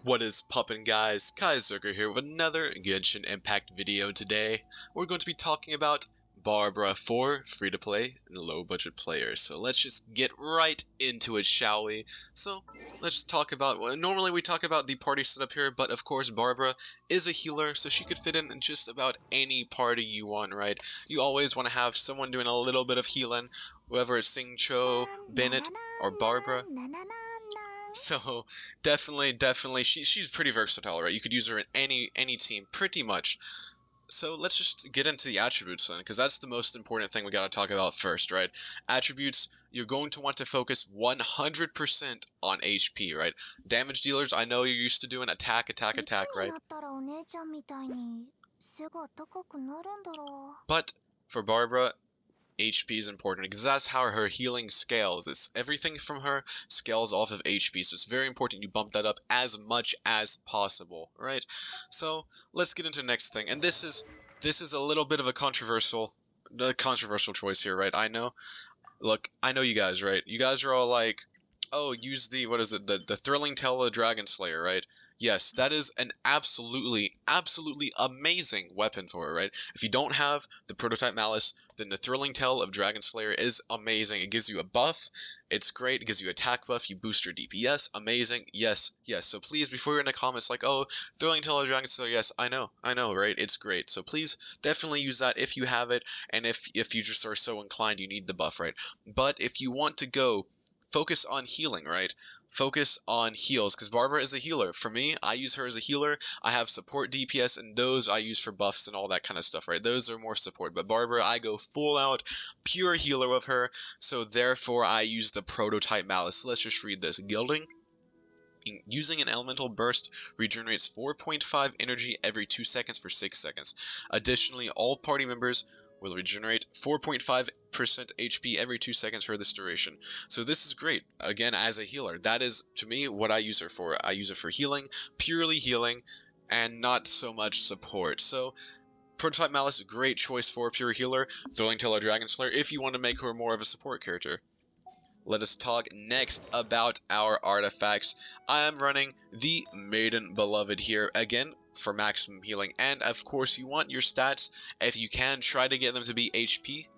What is poppin' guys? Kaizerker here with another Genshin Impact video. Today we're going to be talking about Barbara for free-to-play and low-budget players. So let's just get right into it, shall we? So let's talk about, well, normally we talk about the party setup here, but of course Barbara is a healer, so she could fit in just about any party you want, right? You always want to have someone doing a little bit of healing, whether it's Singcho, Bennett, or Barbara. So definitely, she's pretty versatile, right? You could use her in any team, pretty much. So let's just get into the attributes then, because that's the most important thing we gotta talk about first, right? Attributes, you're going to want to focus 100% on HP, right? Damage dealers, I know you're used to doing attack, right? But for Barbara, HP is important because that's how her healing scales. It's everything from her scales off of HP, so it's very important you bump that up as much as possible, right? So let's get into the next thing, and this is a little bit of a controversial choice here, right? I know. Look, I know you guys, right? You guys are all like, oh, use the what is it, the thrilling tale of the Dragon Slayer, right? Yes, that is an absolutely amazing weapon for her, right? If you don't have the prototype malice, then the thrilling tale of Dragon Slayer is amazing. It gives you a buff, it's great, it gives you attack buff, you boost your DPS, amazing, yes. So please, before you're in the comments like, oh, thrilling tale of Dragon Slayer, yes, I know, right? It's great. So please, definitely use that if you have it, and if you just are so inclined, you need the buff, right? But if you want to go focus on healing, right? Focus on heals, because Barbara is a healer. For me, I use her as a healer. I have support DPS, and those I use for buffs and all that kind of stuff, right? Those are more support. But Barbara, I go full out pure healer with her, so therefore I use the prototype malice. Let's just read this. Gilding. Using an elemental burst regenerates 4.5 energy every 2 seconds for 6 seconds. Additionally, all party members will regenerate 4.5% HP every 2 seconds for this duration. So this is great, again, as a healer. That is, to me, what I use her for. I use it for healing, purely healing, and not so much support. So Prototype Malice, great choice for a pure healer. Thrilling Tale of Dragon Slayer, if you want to make her more of a support character. Let us talk next about our artifacts. I am running the Maiden Beloved here, again, for maximum healing. And, of course, you want your stats, if you can, try to get them to be HP.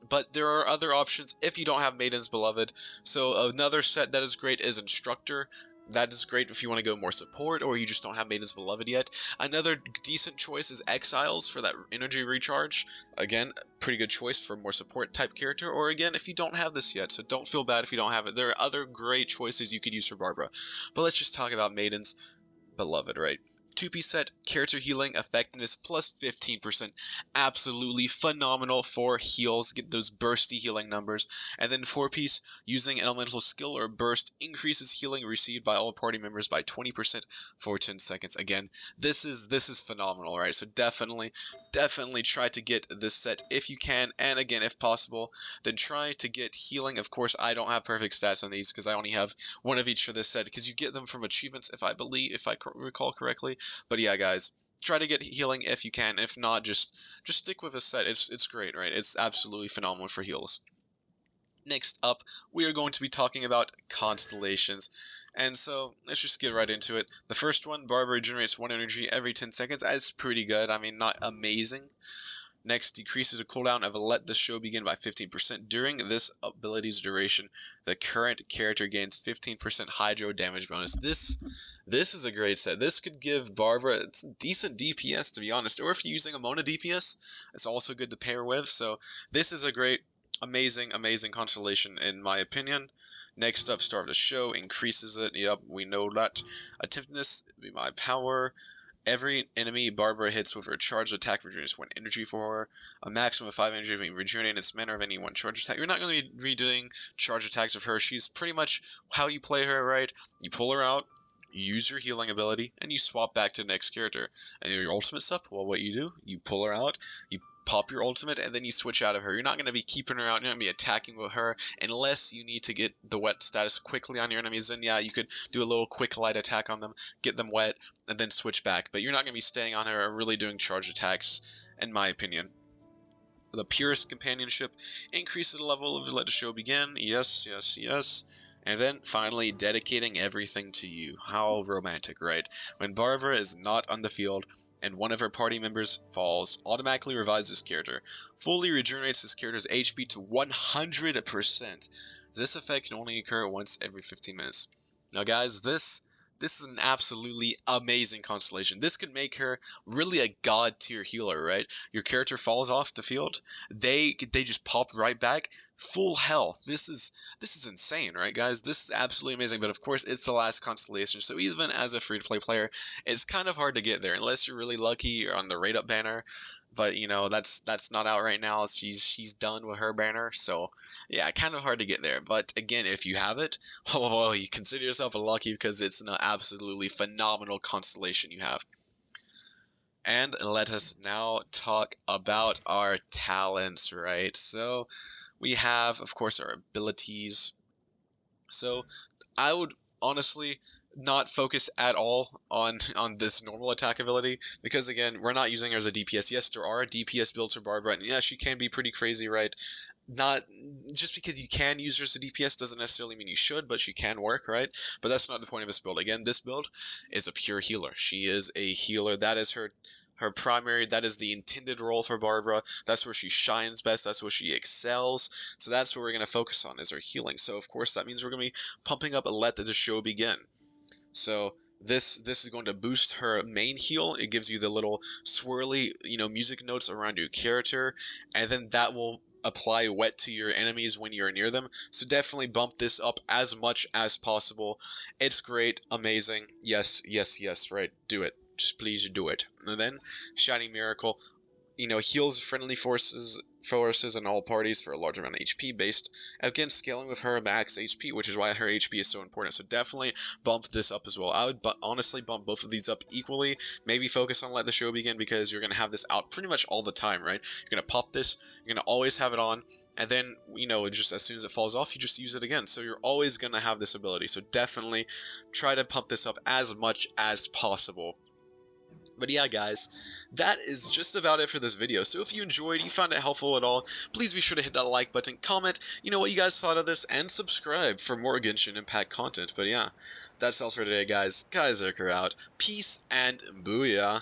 But there are other options if you don't have Maiden's Beloved. So another set that is great is Instructor. That is great if you want to go more support, or you just don't have Maiden's Beloved yet. Another decent choice is Exiles for that energy recharge. Again, pretty good choice for more support type character, or again, if you don't have this yet, so don't feel bad if you don't have it. There are other great choices you could use for Barbara. But let's just talk about Maiden's Beloved, right? 2-piece set, character healing, effectiveness, plus 15%. Absolutely phenomenal for heals, get those bursty healing numbers. And then 4-piece, using an elemental skill or burst, increases healing received by all party members by 20% for 10 seconds. Again, this is phenomenal, right? So definitely try to get this set if you can, and again, if possible, then try to get healing. Of course, I don't have perfect stats on these because I only have one of each for this set, because you get them from achievements, if I recall correctly. But yeah, guys, try to get healing if you can. If not, just stick with a set. It's great, right? It's absolutely phenomenal for heals. Next up, we are going to be talking about Constellations. And so, let's just get right into it. The first one, Barbara regenerates 1 energy every 10 seconds. That's pretty good. I mean, not amazing. Next, decreases the cooldown of Let the Show Begin by 15%. During this ability's duration, the current character gains 15% hydro damage bonus. This is a great set. This could give Barbara some decent DPS, to be honest. Or if you're using a Mona DPS, it's also good to pair with. So this is a great, amazing constellation, in my opinion. Next up, Star of the Show increases it. Yep, we know that. Attentiveness be my power. Every enemy Barbara hits with her charged attack regenerates 1 energy for her. A maximum of 5 energy being regenerated in its manner of any one charge attack. You're not going to be redoing charge attacks with her. She's pretty much how you play her, right? You pull her out, you use your healing ability, and you swap back to the next character. And your ultimate's up, well, what you do, you pull her out, you pop your ultimate, and then you switch out of her. You're not going to be keeping her out, you're not going to be attacking with her, unless you need to get the wet status quickly on your enemies. Then yeah, you could do a little quick light attack on them, get them wet, and then switch back. But you're not going to be staying on her or really doing charge attacks, in my opinion. The Purest Companionship increases the level of Let the Show Begin. Yes. And then finally dedicating everything to you. How romantic, right? When Barbara is not on the field and one of her party members falls, automatically revives his character, fully regenerates his character's HP to 100%. This effect can only occur once every 15 minutes. Now guys, this is an absolutely amazing constellation. This could make her really a god tier healer, right? Your character falls off the field, they just pop right back, full health. This is insane, right, guys? This is absolutely amazing. But of course, it's the last constellation, so even as a free-to-play player, it's kind of hard to get there unless you're really lucky. You're on the rate up banner, but you know that's not out right now. She's done with her banner, so yeah, kind of hard to get there. But again, if you have it, oh, you consider yourself lucky because it's an absolutely phenomenal constellation you have. And let us now talk about our talents, right? So we have, of course, our abilities. So I would honestly not focus at all on this normal attack ability because again, we're not using her as a DPS. Yes, there are DPS builds for Barbara, and yeah, she can be pretty crazy, right? Not just because you can use her as a DPS doesn't necessarily mean you should, but she can work, right? But that's not the point of this build. Again, this build is a pure healer. She is a healer. That is her primary, that is the intended role for Barbara. That's where she shines best. That's where she excels. So that's what we're going to focus on is her healing. So of course that means we're going to be pumping up Let the Show Begin. So this is going to boost her main heal. It gives you the little swirly, music notes around your character, and then that will apply wet to your enemies when you're near them. So definitely bump this up as much as possible. It's great, amazing. Yes, yes, yes, right. Do it. Just please do it. And then Shining Miracle, heals friendly forces and all parties for a large amount of HP based. Again, scaling with her max HP, which is why her HP is so important. So definitely bump this up as well. I would honestly bump both of these up equally. Maybe focus on Let the Show Begin because you're going to have this out pretty much all the time, right? You're going to pop this, you're going to always have it on, and then, just as soon as it falls off, you just use it again. So you're always going to have this ability. So definitely try to pump this up as much as possible. But yeah, guys, that is just about it for this video. So if you enjoyed, you found it helpful at all, please be sure to hit that like button, comment, what you guys thought of this, and subscribe for more Genshin Impact content. But yeah, that's all for today, guys. Kaiserker out. Peace and booyah.